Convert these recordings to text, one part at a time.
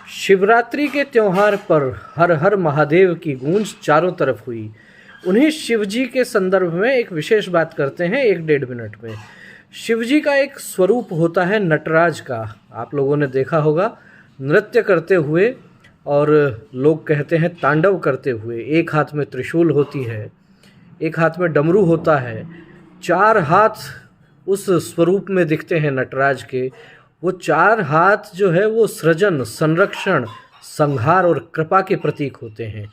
शिवरात्रि के त्योहार पर हर हर महादेव की गूंज चारों तरफ हुई। उन्हीं शिवजी के संदर्भ में एक विशेष बात करते हैं 1-1.5 मिनट में। शिवजी का एक स्वरूप होता है नटराज का। आप लोगों ने देखा होगा नृत्य करते हुए, और लोग कहते हैं तांडव करते हुए। एक हाथ में त्रिशूल होती है, एक हाथ में डमरू होता है, 4 हाथ उस स्वरूप में दिखते हैं नटराज के। वो 4 हाथ जो है वो सृजन, संरक्षण, संहार और कृपा के प्रतीक होते हैं।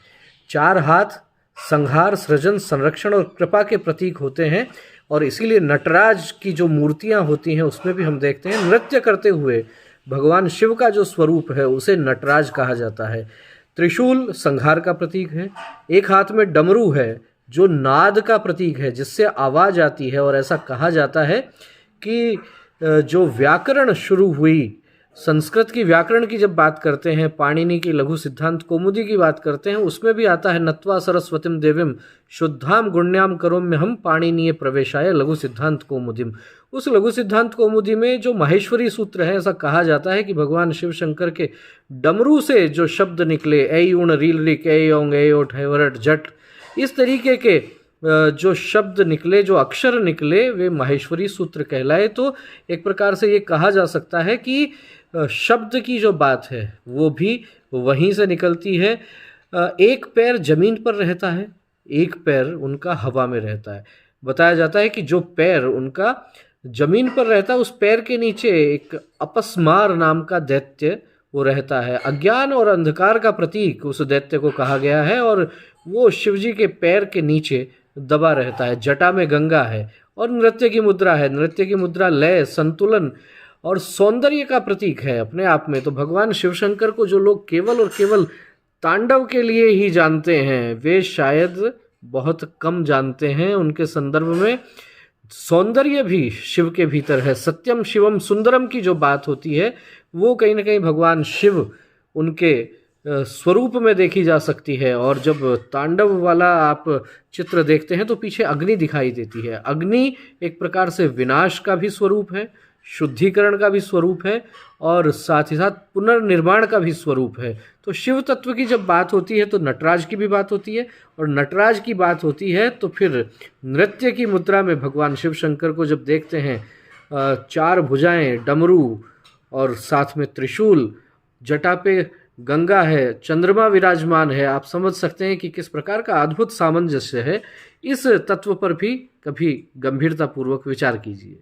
4 हाथ संहार, सृजन, संरक्षण और कृपा के प्रतीक होते हैं। और इसीलिए नटराज की जो मूर्तियां होती हैं उसमें भी हम देखते हैं नृत्य करते हुए भगवान शिव का जो स्वरूप है उसे नटराज कहा जाता है। त्रिशूल संहार का प्रतीक है, एक हाथ में डमरू है जो नाद का प्रतीक है, जिससे आवाज़ आती है। और ऐसा कहा जाता है कि जो व्याकरण शुरू हुई, संस्कृत की व्याकरण की जब बात करते हैं, पाणिनि की लघु सिद्धांत कौमुदी की बात करते हैं, उसमें भी आता है नत्वा सरस्वतीम देवीम शुद्धाम गुण्याम करोम्यहम पाणिनीय प्रवेशाय लघु सिद्धांत कौमुदीम। उस लघु सिद्धांत कौमुदी में जो माहेश्वरी सूत्र है, ऐसा कहा जाता है कि भगवान शिव शंकर के डमरू से जो शब्द निकले, ऐ ऊण रील रिक ऐ ओंग ऐ ओठ हैवरट जट, इस तरीके के जो शब्द निकले, जो अक्षर निकले, वे माहेश्वरी सूत्र कहलाए। तो एक प्रकार से ये कहा जा सकता है कि शब्द की जो बात है वो भी वहीं से निकलती है। एक पैर जमीन पर रहता है, एक पैर उनका हवा में रहता है। बताया जाता है कि जो पैर उनका जमीन पर रहता है, उस पैर के नीचे एक अपस्मार नाम का दैत्य वो रहता है। अज्ञान और अंधकार का प्रतीक उस दैत्य को कहा गया है, और वो शिवजी के पैर के नीचे दबा रहता है। जटा में गंगा है और नृत्य की मुद्रा है। नृत्य की मुद्रा लय, संतुलन और सौंदर्य का प्रतीक है अपने आप में। तो भगवान शिव शंकर को जो लोग केवल और केवल तांडव के लिए ही जानते हैं, वे शायद बहुत कम जानते हैं। उनके संदर्भ में सौंदर्य भी शिव के भीतर है। सत्यम शिवम सुंदरम की जो बात होती है वो कहीं ना कहीं भगवान शिव उनके स्वरूप में देखी जा सकती है। और जब तांडव वाला आप चित्र देखते हैं तो पीछे अग्नि दिखाई देती है। अग्नि एक प्रकार से विनाश का भी स्वरूप है, शुद्धिकरण का भी स्वरूप है, और साथ ही साथ पुनर्निर्माण का भी स्वरूप है। तो शिव तत्व की जब बात होती है तो नटराज की भी बात होती है, और नटराज की बात होती है तो फिर नृत्य की मुद्रा में भगवान शिव शंकर को जब देखते हैं, 4 भुजाएं, डमरू और साथ में त्रिशूल, जटा पे गंगा है, चंद्रमा विराजमान है, आप समझ सकते हैं कि किस प्रकार का अद्भुत सामंजस्य है। इस तत्व पर भी कभी गंभीरतापूर्वक विचार कीजिए।